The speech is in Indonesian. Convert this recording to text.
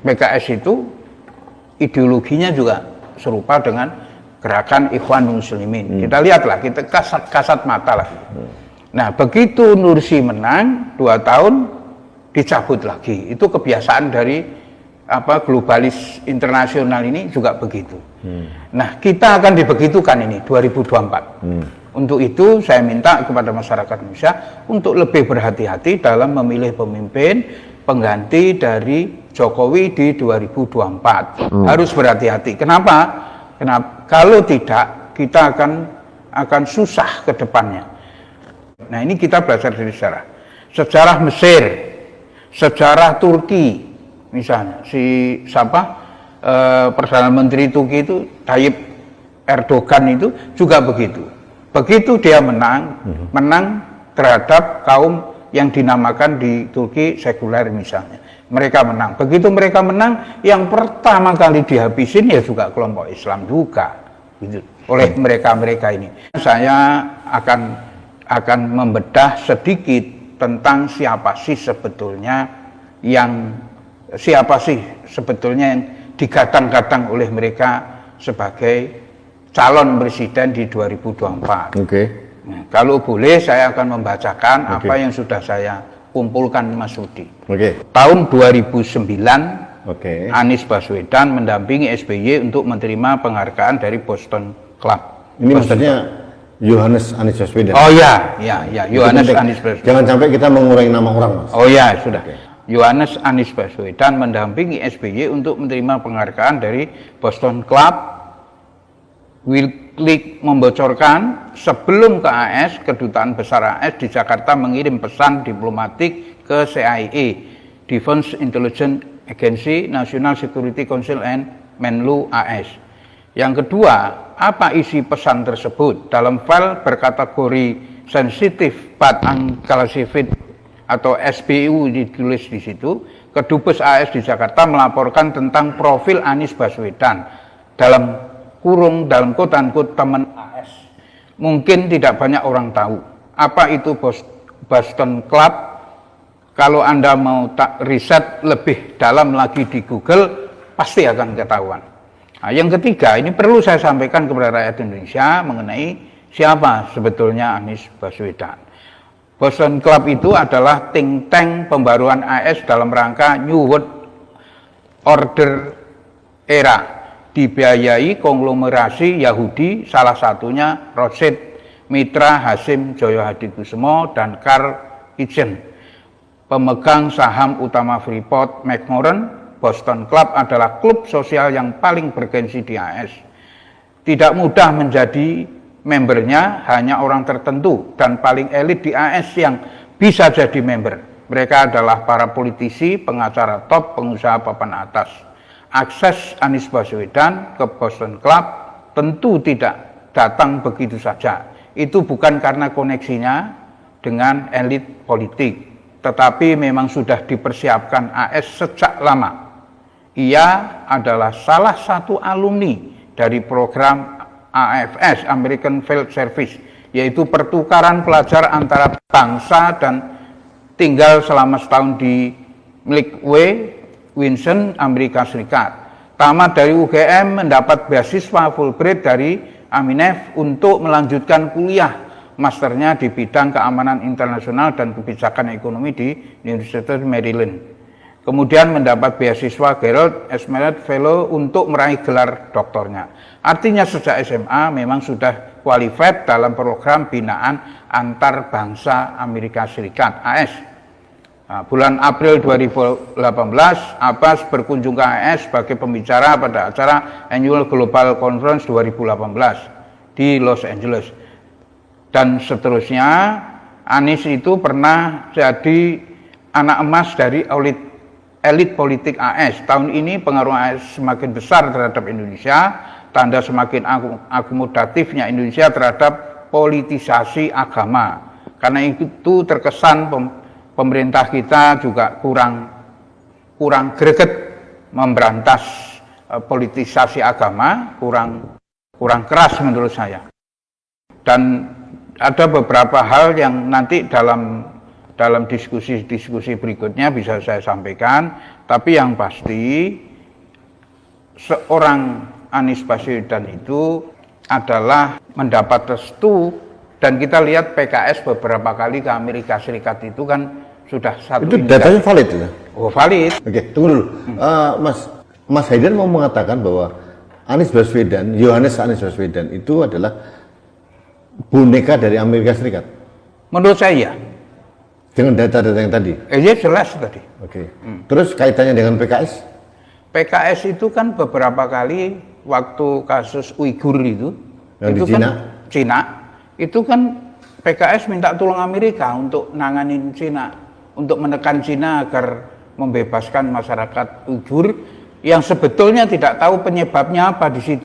PKS itu ideologinya juga serupa dengan gerakan Ikhwanul Muslimin. Kita lihatlah, kita kasat mata lah. Nah, begitu Nursi menang 2 tahun dicabut lagi. Itu kebiasaan dari globalis internasional ini juga begitu. Nah, kita akan dibegitukan ini 2024. Untuk itu saya minta kepada masyarakat Indonesia untuk lebih berhati-hati dalam memilih pemimpin pengganti dari Jokowi di 2024. Harus berhati-hati. Kenapa? Kalau tidak, kita akan susah ke depannya. Nah, ini kita belajar dari sejarah. Sejarah Mesir, sejarah Turki, misalnya Perdana Menteri Turki itu Tayyip Erdogan itu juga begitu. Begitu dia menang terhadap kaum yang dinamakan di Turki sekuler misalnya. Mereka menang. Begitu mereka menang, yang pertama kali dihabisin ya juga kelompok Islam juga, gitu, oleh mereka ini. Saya akan membedah sedikit tentang siapa sih sebetulnya yang digadang-gadang oleh mereka sebagai calon presiden di 2024. Nah, kalau boleh saya akan membacakan apa yang sudah saya kumpulkan Mas Rudi. Tahun 2009, Anies Baswedan mendampingi SBY untuk menerima penghargaan dari Boston Club. Ini maksudnya Yohanes Anies Baswedan. Oh ya, Yohanes Anies Baswedan. Jangan sampai kita mengurangi nama orang, Mas. Oh ya, sudah. Yohanes Anies Baswedan mendampingi SBY untuk menerima penghargaan dari Boston Club. Wikileaks membocorkan sebelum ke AS, Kedutaan Besar AS di Jakarta mengirim pesan diplomatik ke CIA, Defense Intelligence Agency, National Security Council and Menlu AS. Yang kedua, apa isi pesan tersebut? Dalam file berkategori sensitif but unclassified atau SBU ditulis di situ, Kedubes AS di Jakarta melaporkan tentang profil Anies Baswedan dalam quote-unquote teman AS. Mungkin tidak banyak orang tahu apa itu Boston Club. Kalau Anda mau riset lebih dalam lagi di Google, pasti akan ketahuan. Nah, yang ketiga, ini perlu saya sampaikan kepada rakyat Indonesia mengenai siapa sebetulnya Anies Baswedan. Boston Club itu adalah think tank pembaruan AS dalam rangka New World Order era, dibiayai konglomerasi Yahudi, salah satunya Rothschild, Mitra, Hasim, Joyo Hadikusumo, dan Carl Icahn. Pemegang saham utama Freeport McMoran, Boston Club adalah klub sosial yang paling bergengsi di AS. Tidak mudah menjadi membernya, hanya orang tertentu dan paling elit di AS yang bisa jadi member. Mereka adalah para politisi, pengacara top, pengusaha papan atas. Akses Anies Baswedan ke Boston Club tentu tidak datang begitu saja. Itu bukan karena koneksinya dengan elit politik, tetapi memang sudah dipersiapkan AS sejak lama. Ia adalah salah satu alumni dari program AFS, American Field Service, yaitu pertukaran pelajar antara bangsa dan tinggal selama setahun di Milwaukee, Wisconsin, Amerika Serikat. Tamat dari UGM, mendapat beasiswa Fulbright dari Aminef untuk melanjutkan kuliah masternya di bidang keamanan internasional dan kebijakan ekonomi di University of Maryland. Kemudian mendapat beasiswa Gerald S. Merit Fellow untuk meraih gelar doktornya. Artinya sejak SMA memang sudah qualified dalam program binaan antar bangsa Amerika Serikat (AS). Nah, bulan April 2018, Abbas berkunjung ke AS sebagai pembicara pada acara Annual Global Conference 2018 di Los Angeles. Dan seterusnya, Anies itu pernah jadi anak emas dari elit politik AS. Tahun ini pengaruh AS semakin besar terhadap Indonesia, tanda semakin akomodatifnya Indonesia terhadap politisasi agama. Karena itu terkesan pemerintah kita juga kurang greget memberantas politisasi agama, kurang keras menurut saya. Dan ada beberapa hal yang nanti dalam diskusi berikutnya bisa saya sampaikan Tapi yang pasti seorang Anies Baswedan itu adalah mendapat restu, dan kita lihat PKS beberapa kali ke Amerika Serikat itu kan sudah satu Itu indikasi. datanya valid ya? Oh, valid. Oke, tunggu dulu. Mas Haider mau mengatakan bahwa Anies Baswedan, Yohanes Anies Baswedan itu adalah boneka dari Amerika Serikat. Menurut saya, Dengan data-data yang tadi. ya jelas tadi. Oke. Terus kaitannya dengan PKS? PKS itu kan beberapa kali waktu kasus Uighur itu, Yang itu di kan Cina? Cina, itu kan PKS minta tolong Amerika untuk nanganin Cina, untuk menekan Cina agar membebaskan masyarakat Uighur yang sebetulnya tidak tahu penyebabnya apa di situ.